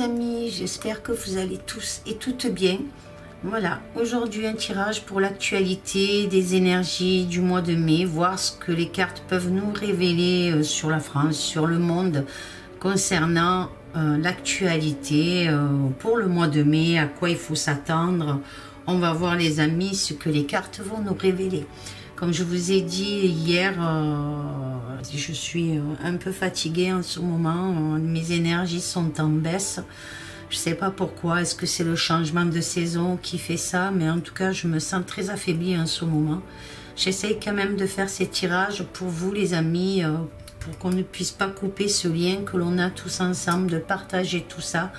les amis, j'espère que vous allez tous et toutes bien. Voilà, aujourd'hui un tirage pour l'actualité des énergies du mois de mai, voir ce que les cartes peuvent nous révéler sur la France, sur le monde, concernant l'actualité pour le mois de mai, à quoi il faut s'attendre. On va voir les amis ce que les cartes vont nous révéler. Comme je vous ai dit hier, je suis un peu fatiguée en ce moment, mes énergies sont en baisse. Je ne sais pas pourquoi, est-ce que c'est le changement de saison qui fait ça, mais en tout cas je me sens très affaiblie en ce moment. J'essaye quand même de faire ces tirages pour vous les amis, pour qu'on ne puisse pas couper ce lien que l'on a tous ensemble, de partager tout ça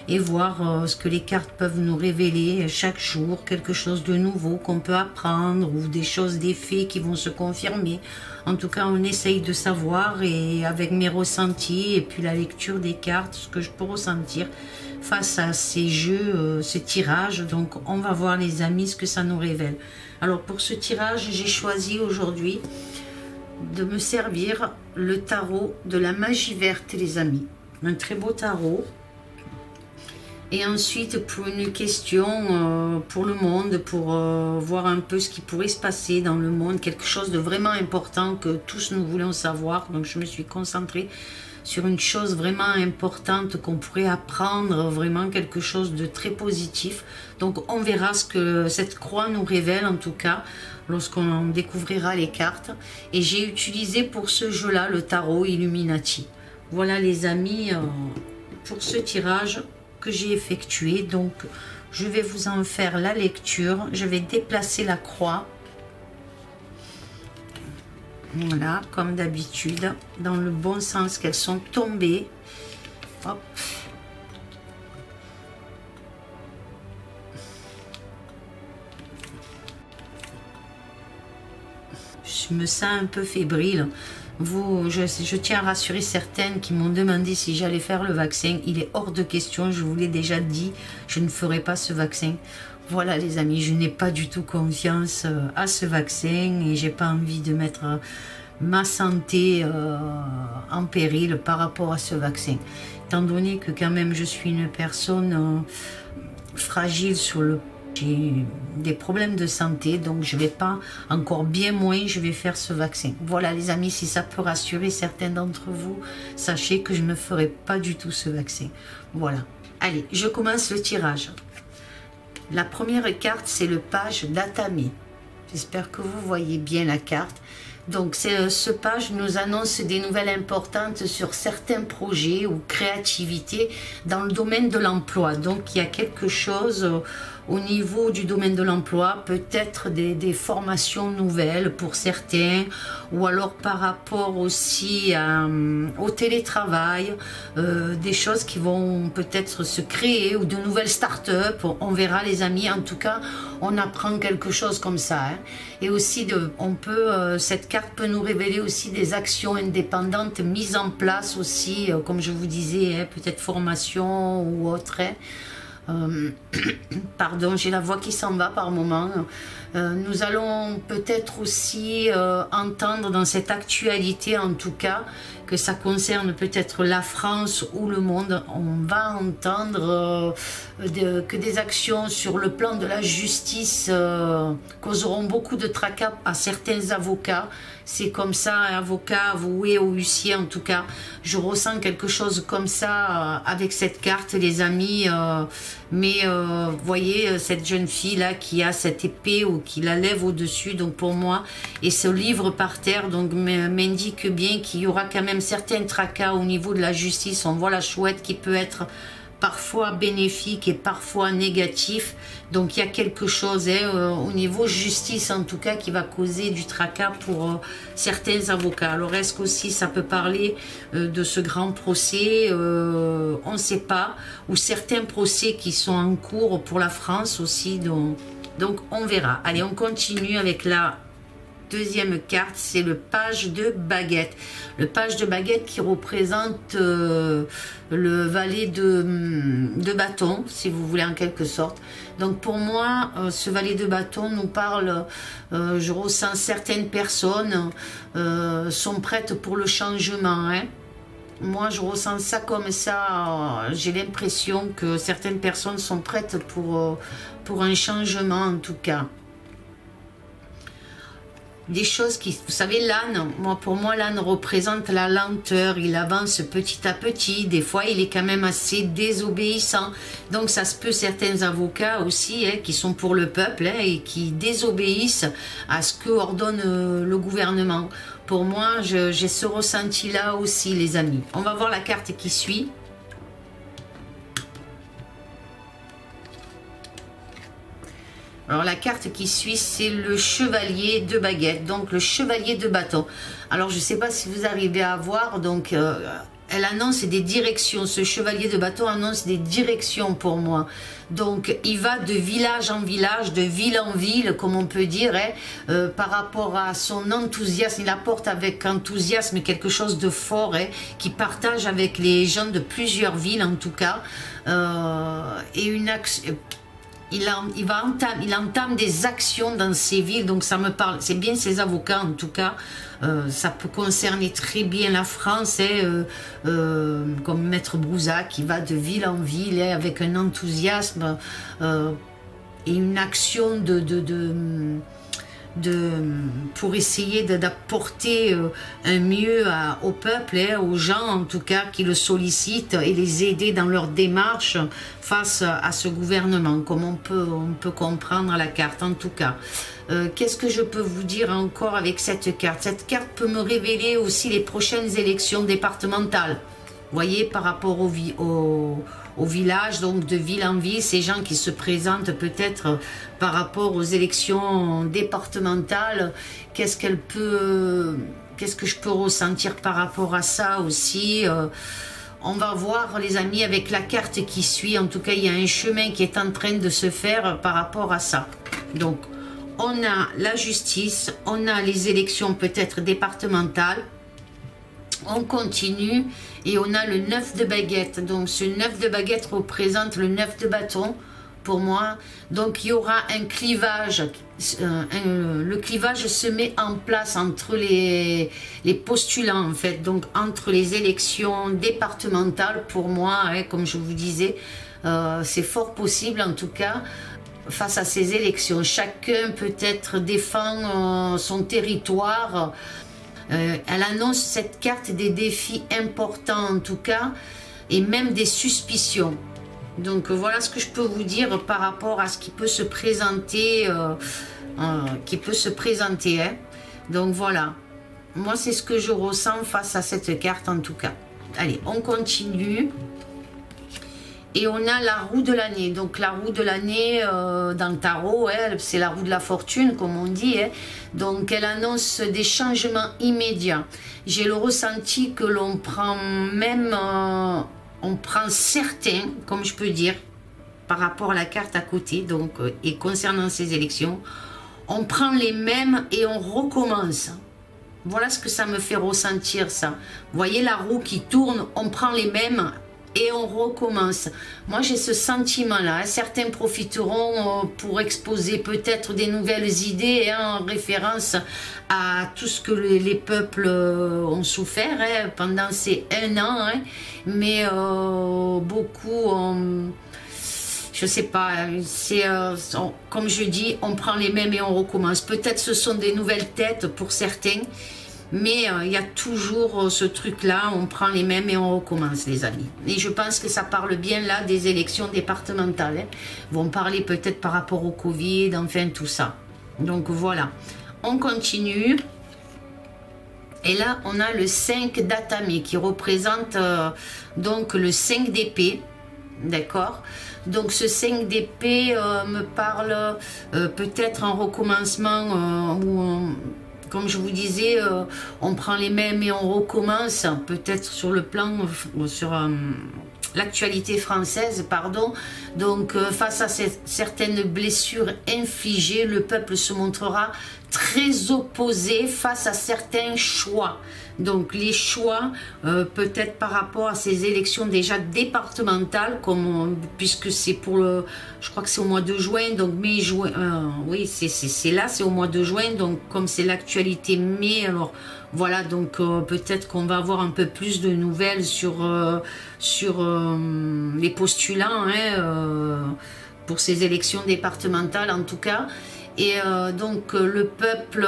et voir ce que les cartes peuvent nous révéler chaque jour, quelque chose de nouveau qu'on peut apprendre ou des choses, des faits qui vont se confirmer. En tout cas, on essaye de savoir et avec mes ressentis et puis la lecture des cartes, ce que je peux ressentir face à ces jeux, ces tirages. Donc, on va voir les amis ce que ça nous révèle. Alors, pour ce tirage, j'ai choisi aujourd'hui de me servir le tarot de la magie verte, les amis. Un très beau tarot. Et ensuite, pour une question pour le monde, pour voir un peu ce qui pourrait se passer dans le monde, quelque chose de vraiment important que tous nous voulons savoir. Donc, je me suis concentrée sur une chose vraiment importante qu'on pourrait apprendre, vraiment quelque chose de très positif. Donc, on verra ce que cette croix nous révèle, en tout cas, lorsqu'on découvrira les cartes. Et j'ai utilisé pour ce jeu-là le tarot Illuminati. Voilà, les amis, pour ce tirage que j'ai effectué. Donc je vais vous en faire la lecture, je vais déplacer la croix, voilà, comme d'habitude, dans le bon sens qu'elles sont tombées. Hop. Je me sens un peu fébrile. Je tiens à rassurer certaines qui m'ont demandé si j'allais faire le vaccin. Il est hors de question, je vous l'ai déjà dit, je ne ferai pas ce vaccin. Voilà les amis, je n'ai pas du tout confiance à ce vaccin et j'ai pas envie de mettre ma santé en péril par rapport à ce vaccin. Étant donné que quand même je suis une personne fragile sur le... J'ai des problèmes de santé, donc je vais pas, encore bien moins, je vais faire ce vaccin. Voilà les amis, si ça peut rassurer certains d'entre vous, sachez que je ne ferai pas du tout ce vaccin. Voilà. Allez, je commence le tirage. La première carte, c'est le page d'Atami. J'espère que vous voyez bien la carte. Donc, ce page nous annonce des nouvelles importantes sur certains projets ou créativités dans le domaine de l'emploi. Donc, il y a quelque chose au niveau du domaine de l'emploi, peut-être des formations nouvelles pour certains, ou alors par rapport aussi au télétravail, des choses qui vont peut-être se créer, ou de nouvelles start-up. On verra les amis, en tout cas, on apprend quelque chose comme ça. Hein. Et aussi, cette carte peut nous révéler aussi des actions indépendantes mises en place aussi, comme je vous disais, hein, peut-être formation ou autre. Hein. Pardon, j'ai la voix qui s'en va par moment. Nous allons peut-être aussi entendre dans cette actualité, en tout cas, que ça concerne peut-être la France ou le monde, on va entendre que des actions sur le plan de la justice causeront beaucoup de tracas à certains avocats. C'est comme ça, un avocat avoué ou huissier, en tout cas, je ressens quelque chose comme ça avec cette carte, les amis. Mais vous voyez, cette jeune fille-là qui a cette épée ou qui la lève au-dessus, donc pour moi, et ce livre par terre, donc m'indique bien qu'il y aura quand même certains tracas au niveau de la justice. On voit la chouette qui peut être parfois bénéfique et parfois négatif. Donc il y a quelque chose au niveau justice en tout cas qui va causer du tracas pour certains avocats. Alors est-ce qu'aussi ça peut parler de ce grand procès, on ne sait pas, ou certains procès qui sont en cours pour la France aussi, donc on verra. Allez, on continue avec la deuxième carte, c'est le page de baguette. Le page de baguette qui représente le valet de bâton, si vous voulez, en quelque sorte. Donc pour moi, ce valet de bâton nous parle, je ressens certaines personnes sont prêtes pour le changement, hein. Moi, je ressens ça comme ça. J'ai l'impression que certaines personnes sont prêtes pour un changement, en tout cas. Des choses qui... Vous savez, l'âne, pour moi, l'âne représente la lenteur. Il avance petit à petit. Des fois, il est quand même assez désobéissant. Donc, ça se peut, certains avocats aussi, hein, qui sont pour le peuple, hein, et qui désobéissent à ce que ordonne le gouvernement. Pour moi, j'ai ce ressenti-là aussi, les amis. On va voir la carte qui suit. Alors, la carte qui suit, c'est le chevalier de baguette, donc le chevalier de bâton. Alors, je ne sais pas si vous arrivez à voir, donc, elle annonce des directions. Ce chevalier de bâton annonce des directions pour moi. Donc, il va de village en village, de ville en ville, comme on peut dire, hein, par rapport à son enthousiasme. Il apporte avec enthousiasme quelque chose de fort, hein, qui partage avec les gens de plusieurs villes, en tout cas. Et une action... Il entame des actions dans ces villes, donc ça me parle, c'est bien ces avocats en tout cas, ça peut concerner très bien la France, hein, comme Maître Brouza qui va de ville en ville, hein, avec un enthousiasme et une action pour essayer d'apporter un mieux au peuple, hein, aux gens en tout cas qui le sollicitent et les aider dans leur démarche face à ce gouvernement, comme on peut comprendre à la carte en tout cas. Qu'est-ce que je peux vous dire encore avec cette carte? Cette carte peut me révéler aussi les prochaines élections départementales. Vous voyez, par rapport au village, donc de ville en ville, ces gens qui se présentent peut-être par rapport aux élections départementales, qu'est-ce que je peux ressentir par rapport à ça aussi? On va voir, les amis, avec la carte qui suit. En tout cas, il y a un chemin qui est en train de se faire par rapport à ça. Donc, on a la justice, on a les élections peut-être départementales. On continue et on a le 9 de baguette. Donc, ce 9 de baguette représente le 9 de bâton pour moi. Donc, il y aura un clivage. Le clivage se met en place entre les postulants, en fait. Donc, entre les élections départementales, pour moi, hein, comme je vous disais, c'est fort possible, en tout cas, face à ces élections. Chacun peut-être défend son territoire. Elle annonce, cette carte, des défis importants, en tout cas, et même des suspicions. Donc voilà ce que je peux vous dire par rapport à ce qui peut se présenter, hein. Donc voilà, moi c'est ce que je ressens face à cette carte en tout cas. Allez, on continue. Et on a la roue de l'année. Donc la roue de l'année dans le tarot, hein, c'est la roue de la fortune comme on dit. Hein. Donc elle annonce des changements immédiats. J'ai le ressenti que l'on prend même... on prend certains, comme je peux dire, par rapport à la carte à côté, donc, et concernant ces élections, on prend les mêmes et on recommence. Voilà ce que ça me fait ressentir, ça. Vous voyez la roue qui tourne, on prend les mêmes et on recommence. Moi, j'ai ce sentiment-là. Hein. Certains profiteront pour exposer peut-être des nouvelles idées, hein, en référence à tout ce que les peuples ont souffert, hein, pendant ces 1 an. Hein. Mais beaucoup ont... Je sais pas, c'est comme je dis, on prend les mêmes et on recommence. Peut-être ce sont des nouvelles têtes pour certains, mais il y a toujours ce truc-là, on prend les mêmes et on recommence, les amis. Et je pense que ça parle bien là des élections départementales. Hein. Ils vont parler peut-être par rapport au Covid, enfin tout ça. Donc voilà, on continue. Et là, on a le 5 d'Atame qui représente donc le 5 d'épée. D'accord? Donc ce 5 d'épée me parle peut-être un recommencement où, comme je vous disais, on prend les mêmes et on recommence, peut-être sur le plan, sur l'actualité française, pardon. Donc face à certaines blessures infligées, le peuple se montrera très opposé face à certains choix. Donc les choix, peut-être par rapport à ces élections déjà départementales, puisque c'est pour le, je crois que c'est au mois de juin, donc mai, juin, oui, c'est là, c'est au mois de juin, donc comme c'est l'actualité mai, alors Voilà, donc peut-être qu'on va avoir un peu plus de nouvelles sur les postulants pour ces élections départementales en tout cas. Et donc le peuple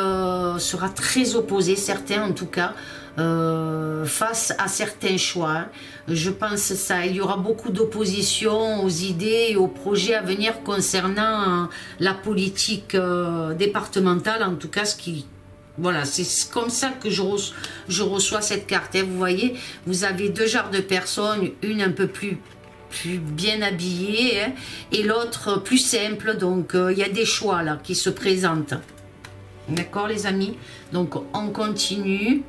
sera très opposé, certains en tout cas, face à certains choix. Hein. Je pense ça. Il y aura beaucoup d'opposition aux idées et aux projets à venir concernant la politique départementale, en tout cas ce qui... Voilà, c'est comme ça que je reçois cette carte. Hein. Vous voyez, vous avez deux genres de personnes, une un peu plus bien habillée hein, et l'autre plus simple. Donc, il y a des choix là qui se présentent. D'accord, les amis? Donc, on continue.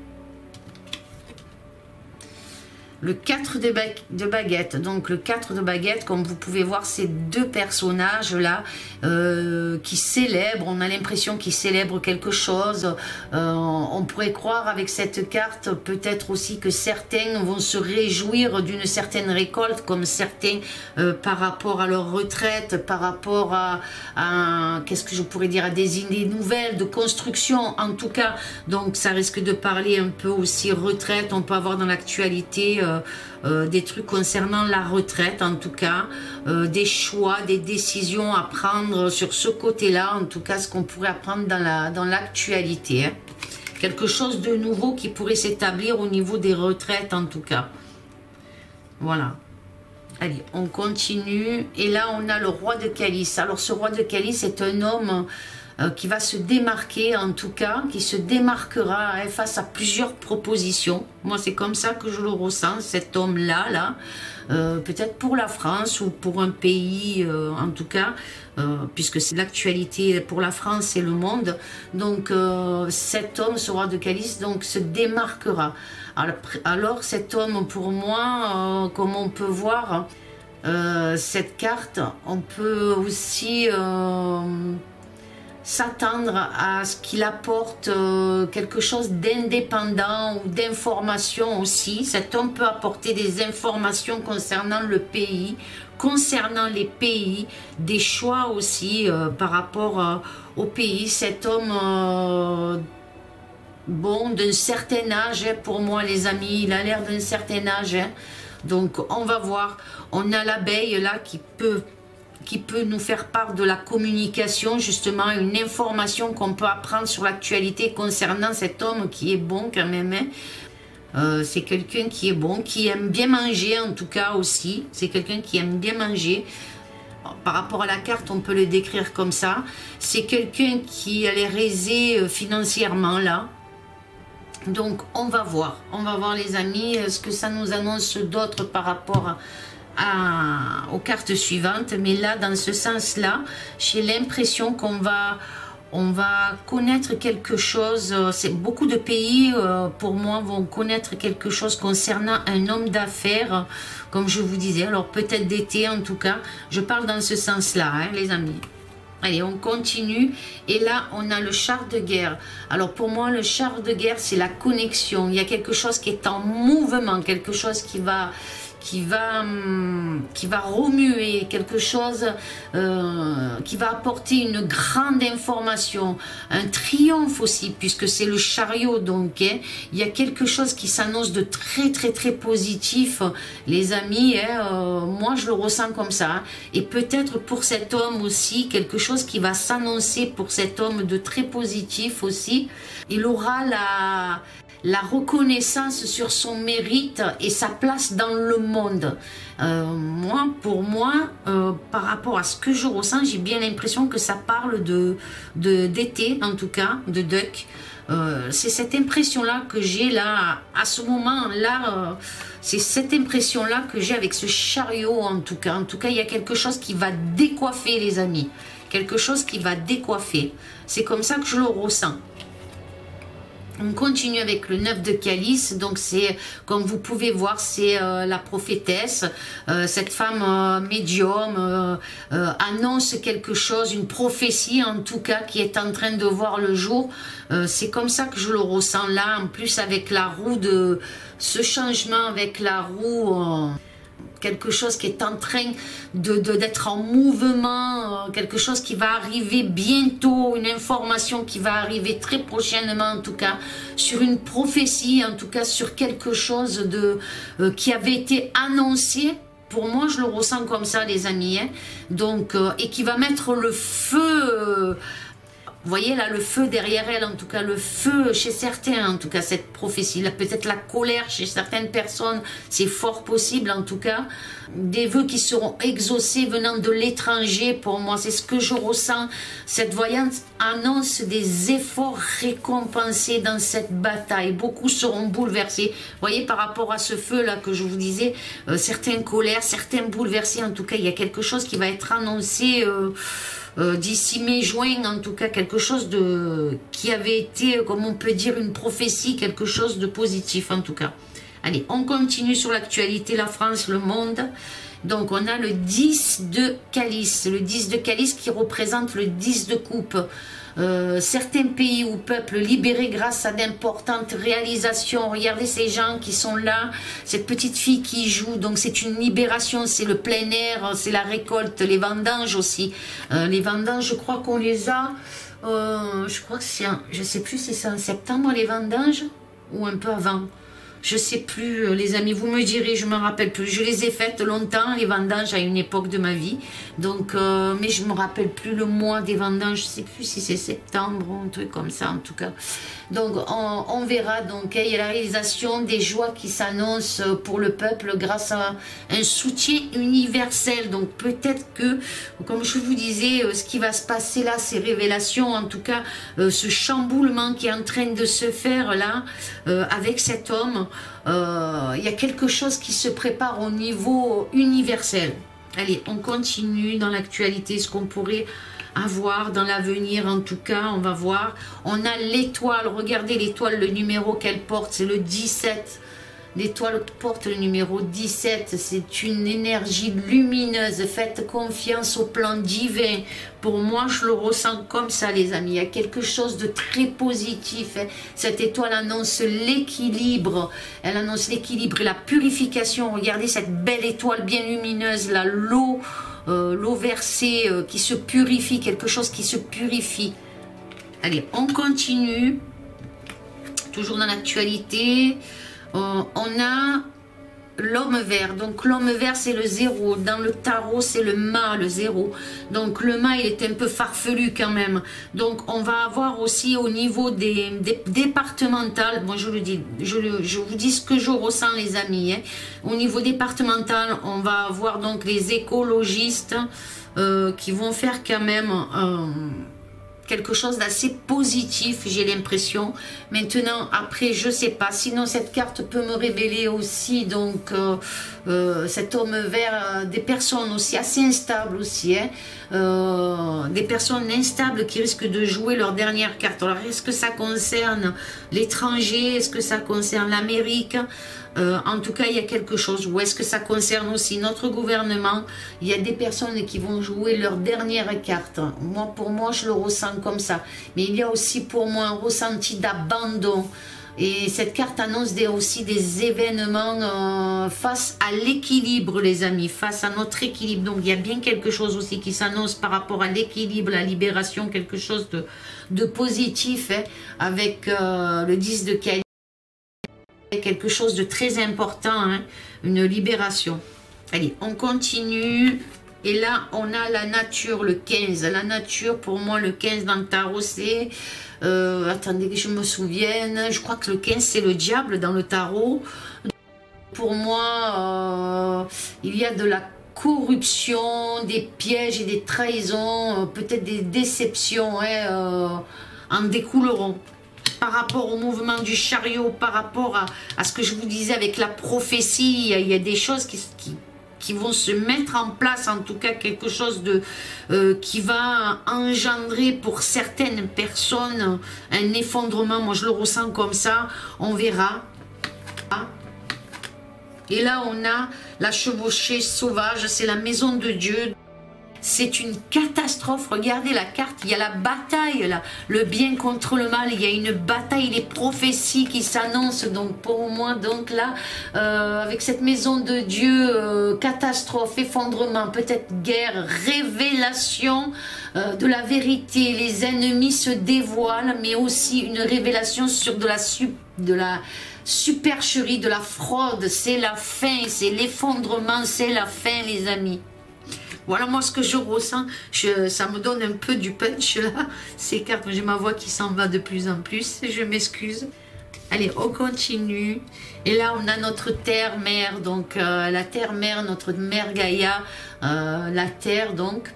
Le 4 de baguette. Donc, le 4 de baguette, comme vous pouvez voir, ces deux personnages-là qui célèbrent. On a l'impression qu'ils célèbrent quelque chose. On pourrait croire avec cette carte, peut-être aussi que certains vont se réjouir d'une certaine récolte, comme certains par rapport à leur retraite, par rapport à qu'est-ce que je pourrais dire, à des idées nouvelles de construction, en tout cas. Donc, ça risque de parler un peu aussi retraite. On peut avoir dans l'actualité... des trucs concernant la retraite en tout cas, des choix, des décisions à prendre sur ce côté-là, en tout cas ce qu'on pourrait apprendre dans l'actualité. Hein. Quelque chose de nouveau qui pourrait s'établir au niveau des retraites en tout cas. Voilà. Allez, on continue. Et là, on a le roi de calice. Alors, ce roi de calice est un homme qui va se démarquer, en tout cas, qui se démarquera hein, face à plusieurs propositions. Moi, c'est comme ça que je le ressens, cet homme-là, là. Peut-être pour la France ou pour un pays, en tout cas, puisque c'est l'actualité pour la France et le monde. Donc, cet homme, ce roi de calice, donc, se démarquera. Alors, cet homme, pour moi, comme on peut voir, cette carte, on peut aussi... s'attendre à ce qu'il apporte quelque chose d'indépendant ou d'information aussi. Cet homme peut apporter des informations concernant le pays, concernant les pays, des choix aussi par rapport au pays. Cet homme, bon, d'un certain âge, hein, pour moi les amis, il a l'air d'un certain âge. Hein. Donc on va voir, on a l'abeille là qui peut nous faire part de la communication, justement, une information qu'on peut apprendre sur l'actualité concernant cet homme qui est bon quand même. Hein. C'est quelqu'un qui est bon, qui aime bien manger en tout cas aussi. C'est quelqu'un qui aime bien manger. Par rapport à la carte, on peut le décrire comme ça. C'est quelqu'un qui a l'air aisé financièrement là. Donc on va voir les amis, ce que ça nous annonce d'autre par rapport aux cartes suivantes. Mais là, dans ce sens-là, j'ai l'impression qu'on va connaître quelque chose. Beaucoup de pays, pour moi, vont connaître quelque chose concernant un homme d'affaires, comme je vous disais. Alors, peut-être d'été, en tout cas. Je parle dans ce sens-là, hein, les amis. Allez, on continue. Et là, on a le char de guerre. Alors, pour moi, le char de guerre, c'est la connexion. Il y a quelque chose qui est en mouvement, quelque chose qui va remuer, quelque chose qui va apporter une grande information, un triomphe aussi, puisque c'est le chariot. Donc hein, il y a quelque chose qui s'annonce de très très très positif, les amis. Hein, moi je le ressens comme ça. Hein. Et peut-être pour cet homme aussi, quelque chose qui va s'annoncer pour cet homme de très positif aussi. Il aura la reconnaissance sur son mérite et sa place dans le monde. Pour moi, par rapport à ce que je ressens, j'ai bien l'impression que ça parle d'été, en tout cas, de duck. C'est cette impression-là que j'ai là, à ce moment-là, c'est cette impression-là que j'ai avec ce chariot, en tout cas. En tout cas, il y a quelque chose qui va décoiffer, les amis. Quelque chose qui va décoiffer. C'est comme ça que je le ressens. On continue avec le 9 de calice. Donc c'est, comme vous pouvez voir, c'est la prophétesse. Cette femme médium annonce quelque chose, une prophétie en tout cas, qui est en train de voir le jour. C'est comme ça que je le ressens là. En plus avec la roue de ce changement avec la roue quelque chose qui est en train d'être en mouvement, quelque chose qui va arriver bientôt, une information qui va arriver très prochainement en tout cas, sur une prophétie, en tout cas sur quelque chose qui avait été annoncé. Pour moi, je le ressens comme ça, les amis, hein. Donc, et qui va mettre le feu... Vous voyez là le feu derrière elle, en tout cas le feu chez certains, en tout cas cette prophétie, là peut-être la colère chez certaines personnes, c'est fort possible en tout cas. Des vœux qui seront exaucés venant de l'étranger, pour moi c'est ce que je ressens. Cette voyante annonce des efforts récompensés dans cette bataille, beaucoup seront bouleversés. Vous voyez par rapport à ce feu là que je vous disais, certaines colères, certains bouleversés, en tout cas il y a quelque chose qui va être annoncé d'ici mai-juin, en tout cas quelque chose qui avait été, comme on peut dire, une prophétie, quelque chose de positif en tout cas. Allez, on continue sur l'actualité, la France, le monde. Donc on a le 10 de calice, le 10 de calice qui représente le 10 de coupe. Certains pays ou peuples libérés grâce à d'importantes réalisations. Regardez ces gens qui sont là, cette petite fille qui joue, donc c'est une libération, c'est le plein air, c'est la récolte, les vendanges aussi. Les vendanges, je crois qu'on les a, je crois que c'est, je sais plus si c'est en septembre les vendanges ou un peu avant. Je sais plus, les amis, vous me direz, je me rappelle plus. Je les ai faites longtemps, les vendanges, à une époque de ma vie. Donc, mais je me rappelle plus le mois des vendanges. Je sais plus si c'est septembre ou un truc comme ça, en tout cas. Donc, on verra. Donc, il y a la réalisation des joies qui s'annoncent pour le peuple grâce à un soutien universel. Donc, peut-être que, comme je vous disais, ce qui va se passer là, ces révélations, en tout cas, ce chamboulement qui est en train de se faire là, avec cet homme, il y a quelque chose qui se prépare au niveau universel. Allez, on continue dans l'actualité, ce qu'on pourrait avoir dans l'avenir, en tout cas, on va voir. On a l'étoile, regardez l'étoile, le numéro qu'elle porte, c'est le 17. L'étoile porte le numéro 17, c'est une énergie lumineuse, faites confiance au plan divin. Pour moi, je le ressens comme ça, les amis, il y a quelque chose de très positif. Cette étoile annonce l'équilibre, elle annonce l'équilibre et la purification. Regardez cette belle étoile bien lumineuse, là, l'eau versée qui se purifie, quelque chose qui se purifie. Allez, on continue, toujours dans l'actualité. On a l'homme vert. Donc l'homme vert c'est le 0. Dans le tarot c'est le mât, le 0. Donc le mât il est un peu farfelu quand même. Donc on va avoir aussi au niveau des départementales, moi je le dis, je vous dis ce que je ressens les amis, hein. Au niveau départemental on va avoir donc les écologistes qui vont faire quand même quelque chose d'assez positif, j'ai l'impression. Maintenant, après, je sais pas. Sinon, cette carte peut me révéler aussi, donc, cet homme vert, des personnes aussi assez instables aussi, hein. Des personnes instables qui risquent de jouer leur dernière carte. Alors, est-ce que ça concerne l'étranger? Est-ce que ça concerne l'Amérique? En tout cas, il y a quelque chose. Ou est-ce que ça concerne aussi notre gouvernement? Il y a des personnes qui vont jouer leur dernière carte. Moi, pour moi, je le ressens comme ça. Mais il y a aussi pour moi un ressenti d'abandon. Et cette carte annonce aussi des événements face à l'équilibre, les amis, face à notre équilibre. Donc, il y a bien quelque chose aussi qui s'annonce par rapport à l'équilibre, la libération, quelque chose de positif, hein, avec le 10 de calice. Quelque chose de très important, hein, une libération. Allez, on continue. Et là, on a la nature, le 15. La nature, pour moi, le 15 dans le tarot, c'est... attendez que je me souvienne. Je crois que le 15, c'est le diable dans le tarot. Pour moi, il y a de la corruption, des pièges et des trahisons, peut-être des déceptions, hein, en découleront. Par rapport au mouvement du chariot, par rapport à ce que je vous disais avec la prophétie, il y a des choses qui vont se mettre en place, en tout cas quelque chose qui va engendrer pour certaines personnes un effondrement. Moi je le ressens comme ça, on verra. Et là on a la chevauchée sauvage, c'est la maison de Dieu. c'est une catastrophe. Regardez la carte, il y a la bataille là, le bien contre le mal, il y a une bataille, les prophéties qui s'annoncent. Donc pour moi, donc là, avec cette maison de Dieu, catastrophe, effondrement, peut-être guerre, révélation de la vérité, les ennemis se dévoilent, mais aussi une révélation sur de la supercherie, de la fraude. C'est la fin, c'est l'effondrement, c'est la fin, les amis. Voilà moi ce que je ressens, ça me donne un peu du punch là, ces cartes, j'ai ma voix qui s'en va de plus en plus, je m'excuse. Allez, on continue. Et là, on a notre terre-mère, donc la terre-mère, notre mère Gaïa, la terre donc.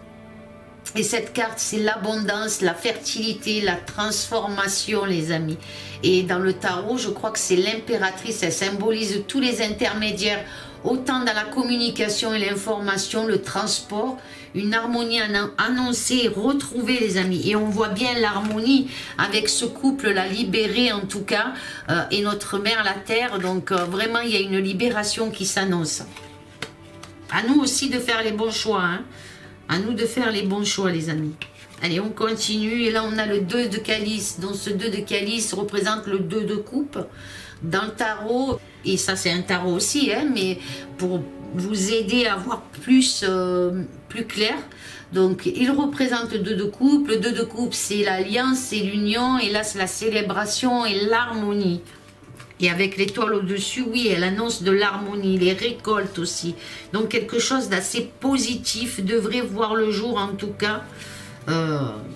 Et cette carte, c'est l'abondance, la fertilité, la transformation, les amis. Et dans le tarot, je crois que c'est l'impératrice, elle symbolise tous les intermédiaires, autant dans la communication et l'information, le transport, une harmonie annoncée et retrouvée, les amis. Et on voit bien l'harmonie avec ce couple, la libérée en tout cas, et notre mère, la terre. Donc vraiment, il y a une libération qui s'annonce. À nous aussi de faire les bons choix, hein. À nous de faire les bons choix, les amis. Allez, on continue. Et là, on a le 2 de calice. Donc, ce 2 de calice représente le 2 de coupe dans le tarot. Et ça, c'est un tarot aussi, hein, mais pour vous aider à voir plus clair. Donc, il représente le 2 de coupe. Le 2 de coupe, c'est l'alliance, c'est l'union. Et là, c'est la célébration et l'harmonie. Et avec l'étoile au-dessus, oui, elle annonce de l'harmonie, les récoltes aussi. Donc quelque chose d'assez positif devrait voir le jour en tout cas.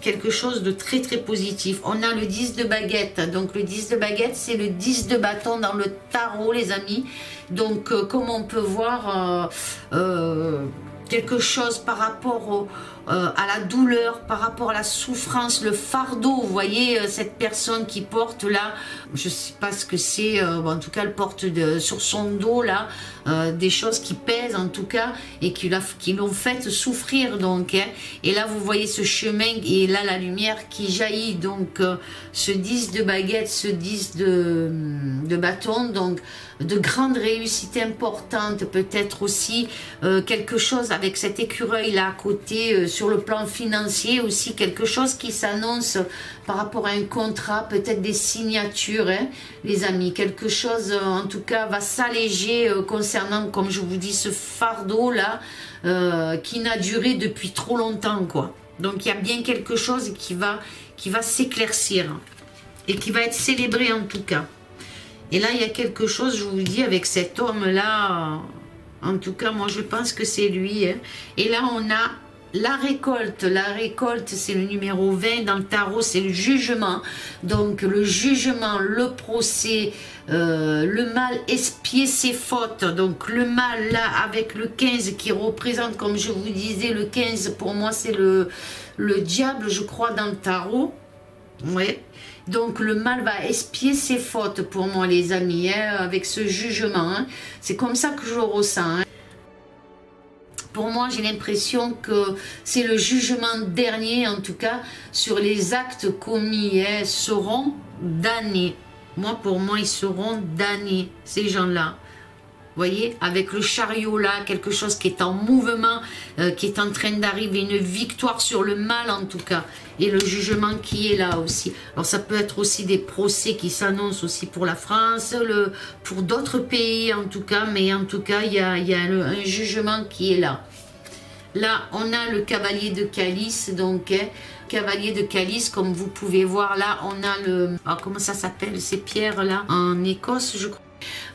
Quelque chose de très très positif. On a le 10 de baguette. Donc le 10 de baguette, c'est le 10 de bâton dans le tarot, les amis. Donc comme on peut voir, quelque chose par rapport à la douleur, par rapport à la souffrance, le fardeau. Vous voyez cette personne qui porte là, je sais pas ce que c'est, en tout cas elle porte sur son dos là des choses qui pèsent en tout cas et qui l'ont fait souffrir donc, hein. Et là vous voyez ce chemin et là la lumière qui jaillit, donc ce 10 de baguette, ce 10 de bâton, donc de grandes réussites importantes, peut-être aussi quelque chose avec cet écureuil là à côté, sur le plan financier aussi, quelque chose qui s'annonce par rapport à un contrat, peut-être des signatures, hein, les amis, quelque chose en tout cas va s'alléger concernant, comme je vous dis, ce fardeau là qui n'a duré depuis trop longtemps quoi. Donc il y a bien quelque chose qui va s'éclaircir et qui va être célébré en tout cas. Et là, il y a quelque chose, je vous dis, avec cet homme-là, en tout cas, moi, je pense que c'est lui. Hein. Et là, on a la récolte. La récolte, c'est le numéro 20 dans le tarot, c'est le jugement. Donc, le jugement, le procès, le mal expier ses fautes. Donc, le mal, là, avec le 15 qui représente, comme je vous disais, le 15, pour moi, c'est le diable, je crois, dans le tarot. Ouais. Donc le mal va expier ses fautes pour moi, les amis, hein, avec ce jugement. Hein. C'est comme ça que je le ressens. Hein. Pour moi, j'ai l'impression que c'est le jugement dernier, en tout cas, sur les actes commis, hein, seront damnés. Moi, pour moi, ils seront damnés, ces gens-là. Vous voyez, avec le chariot là, quelque chose qui est en mouvement, qui est en train d'arriver, une victoire sur le mal en tout cas, et le jugement qui est là aussi. Alors ça peut être aussi des procès qui s'annoncent aussi pour la France, pour d'autres pays en tout cas, mais en tout cas il y a un jugement qui est là. Là on a le cavalier de calice, donc hein, cavalier de calice, comme vous pouvez voir là, on a le... Alors, comment ça s'appelle ces pierres là, en Écosse je crois.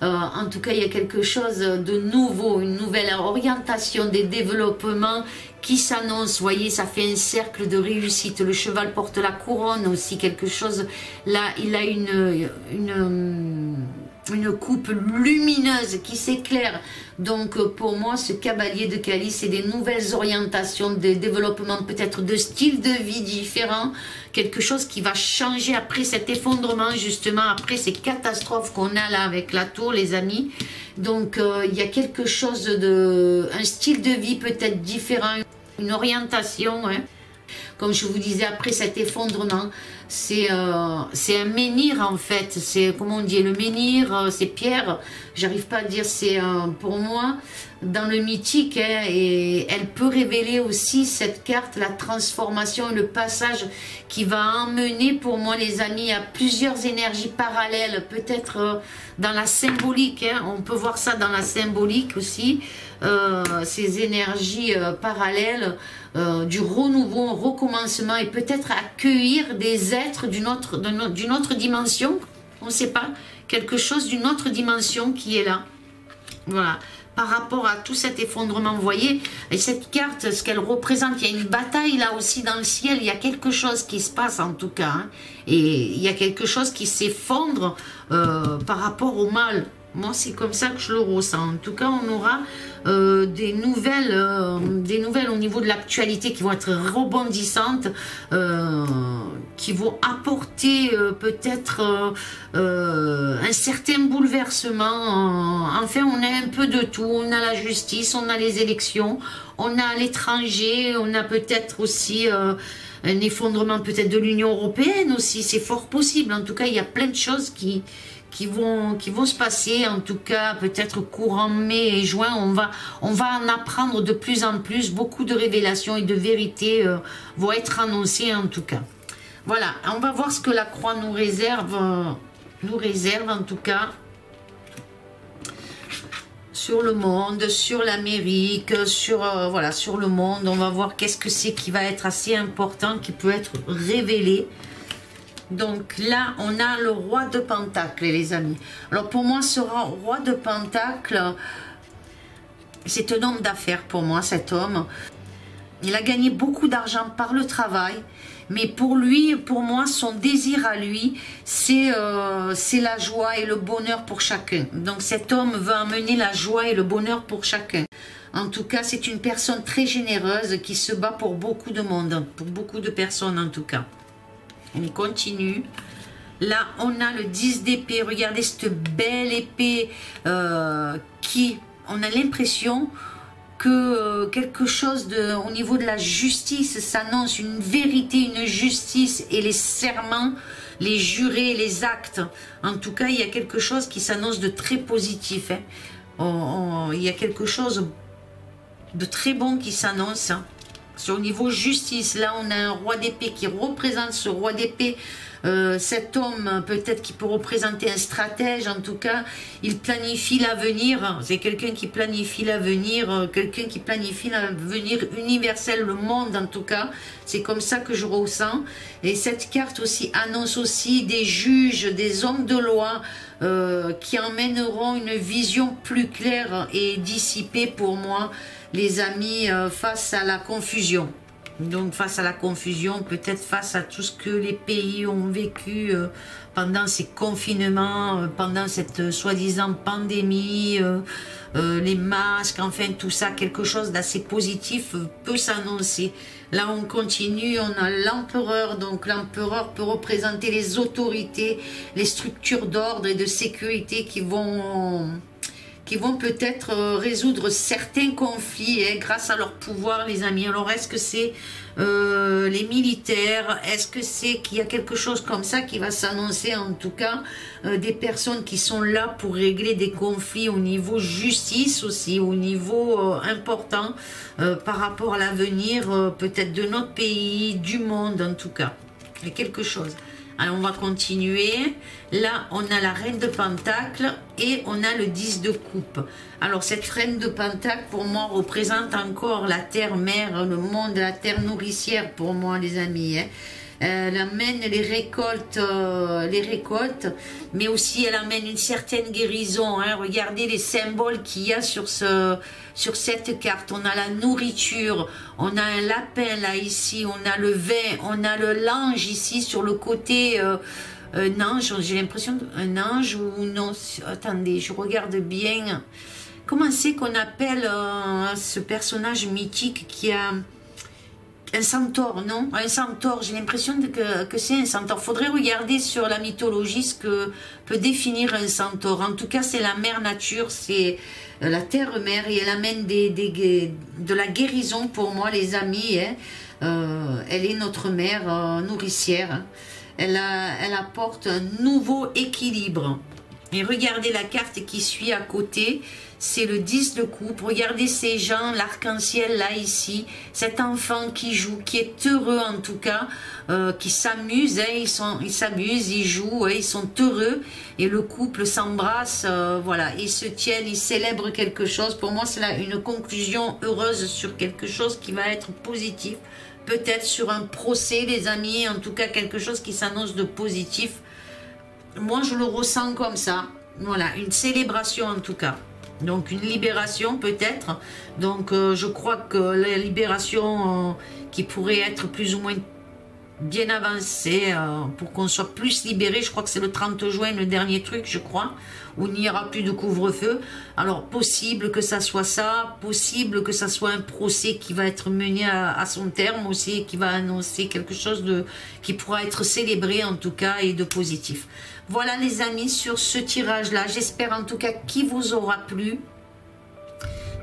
En tout cas, il y a quelque chose de nouveau, une nouvelle orientation des développements qui s'annonce. Vous voyez, ça fait un cercle de réussite. Le cheval porte la couronne aussi, quelque chose. Là, il a une coupe lumineuse qui s'éclaire. Donc, pour moi, ce cavalier de calice, c'est des nouvelles orientations, des développements peut-être de style de vie différents. Quelque chose qui va changer après cet effondrement, justement, après ces catastrophes qu'on a là avec la tour, les amis. Donc, il y a quelque chose de... un style de vie peut-être différent, une orientation, hein. Comme je vous disais, après cet effondrement, c'est un menhir en fait, c'est comment on dit, le menhir, c'est pierre, j'arrive pas à dire, c'est pour moi, dans le mythique, hein, et elle peut révéler aussi cette carte, la transformation, le passage qui va emmener pour moi les amis à plusieurs énergies parallèles, peut-être dans la symbolique, hein, on peut voir ça dans la symbolique aussi, ces énergies parallèles, du renouveau, recommencement, et peut-être accueillir des êtres d'une autre dimension, on ne sait pas, quelque chose d'une autre dimension qui est là, voilà, par rapport à tout cet effondrement, vous voyez, et cette carte, ce qu'elle représente, il y a une bataille là aussi dans le ciel, il y a quelque chose qui se passe en tout cas, hein, et il y a quelque chose qui s'effondre par rapport au mal. Moi, c'est comme ça que je le ressens. En tout cas, on aura des nouvelles au niveau de l'actualité qui vont être rebondissantes, qui vont apporter peut-être un certain bouleversement. Enfin, on a un peu de tout. On a la justice, on a les élections, on a l'étranger, on a peut-être aussi un effondrement peut-être de l'Union européenne aussi. C'est fort possible. En tout cas, il y a plein de choses qui vont se passer, en tout cas peut-être courant mai et juin, on va en apprendre de plus en plus, beaucoup de révélations et de vérités vont être annoncées en tout cas. Voilà, on va voir ce que la croix nous réserve en tout cas, sur le monde, sur l'Amérique, voilà, sur le monde, on va voir qu'est-ce que c'est qui va être assez important, qui peut être révélé. Donc là, on a le roi de Pentacles, les amis. Alors pour moi, ce roi de Pentacles, c'est un homme d'affaires pour moi, cet homme. Il a gagné beaucoup d'argent par le travail. Mais pour lui, pour moi, son désir à lui, c'est la joie et le bonheur pour chacun. Donc cet homme veut amener la joie et le bonheur pour chacun. En tout cas, c'est une personne très généreuse qui se bat pour beaucoup de monde, pour beaucoup de personnes en tout cas. On continue. Là, on a le 10 d'épée. Regardez cette belle épée qui, on a l'impression que quelque chose au niveau de la justice s'annonce, une vérité, une justice et les serments, les jurés, les actes. En tout cas, il y a quelque chose qui s'annonce de très positif. Hein. Il y a quelque chose de très bon qui s'annonce. Hein. Sur le niveau justice, là on a un roi d'épée qui représente ce roi d'épée, cet homme peut-être qui peut représenter un stratège, en tout cas il planifie l'avenir, c'est quelqu'un qui planifie l'avenir, quelqu'un qui planifie l'avenir universel, le monde en tout cas, c'est comme ça que je ressens. Et cette carte aussi annonce aussi des juges, des hommes de loi qui emmèneront une vision plus claire et dissipée pour moi, les amis, face à la confusion. Donc face à la confusion, peut-être face à tout ce que les pays ont vécu pendant ces confinements, pendant cette soi-disant pandémie, les masques, enfin tout ça, quelque chose d'assez positif peut s'annoncer. Là on continue, on a l'empereur, donc l'empereur peut représenter les autorités, les structures d'ordre et de sécurité qui vont peut-être résoudre certains conflits grâce à leur pouvoir, les amis. Alors, est-ce que c'est les militaires? Est-ce que c'est qu'il y a quelque chose comme ça qui va s'annoncer? En tout cas, des personnes qui sont là pour régler des conflits au niveau justice aussi, au niveau important par rapport à l'avenir peut-être de notre pays, du monde en tout cas. Il y a quelque chose. Alors on va continuer. Là on a la reine de Pentacle et on a le 10 de coupe. Alors cette reine de Pentacle pour moi représente encore la terre-mère, le monde, la terre nourricière pour moi les amis. Hein. Elle amène les récoltes, mais aussi elle amène une certaine guérison. Hein. Regardez les symboles qu'il y a sur cette carte. On a la nourriture, on a un lapin là ici, on a le vin, on a l'ange ici sur le côté. Un ange, j'ai l'impression d'un ange ou non. Attendez, je regarde bien. Comment c'est qu'on appelle ce personnage mythique qui a... Un centaure, non? Un centaure, j'ai l'impression que c'est un centaure. Faudrait regarder sur la mythologie ce que peut définir un centaure. En tout cas, c'est la mère nature, c'est la terre-mère et elle amène de la guérison pour moi, les amis. Hein. Elle est notre mère nourricière. Hein. elle apporte un nouveau équilibre. Et regardez la carte qui suit à côté, c'est le 10 de coupe. Regardez ces gens, l'arc-en-ciel là, ici, cet enfant qui joue, qui est heureux en tout cas, qui s'amuse, hein, ils s'amusent, ils jouent, ils sont heureux. Et le couple s'embrasse, voilà, ils se tiennent, ils célèbrent quelque chose. Pour moi, c'est une conclusion heureuse sur quelque chose qui va être positif. Peut-être sur un procès, les amis, en tout cas quelque chose qui s'annonce de positif. Moi, je le ressens comme ça. Voilà, une célébration en tout cas. Donc, une libération peut-être. Donc, je crois que la libération qui pourrait être plus ou moins bien avancée pour qu'on soit plus libéré. Je crois que c'est le 30 juin, le dernier truc, je crois, où il n'y aura plus de couvre-feu. Alors, possible que ça soit ça. Possible que ça soit un procès qui va être mené à son terme aussi, qui va annoncer quelque chose qui pourra être célébré en tout cas et de positif. Voilà les amis sur ce tirage-là. J'espère en tout cas qu'il vous aura plu.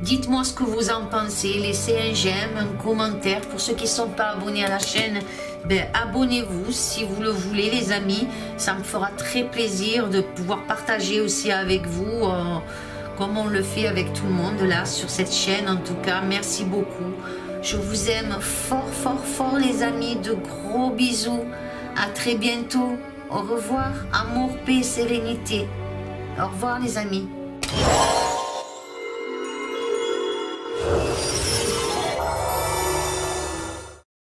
Dites-moi ce que vous en pensez. Laissez un j'aime, un commentaire. Pour ceux qui ne sont pas abonnés à la chaîne, ben, abonnez-vous si vous le voulez les amis. Ça me fera très plaisir de pouvoir partager aussi avec vous comme on le fait avec tout le monde là sur cette chaîne. En tout cas, merci beaucoup. Je vous aime fort, fort, fort les amis. De gros bisous. À très bientôt. Au revoir, amour, paix, sérénité. Au revoir les amis.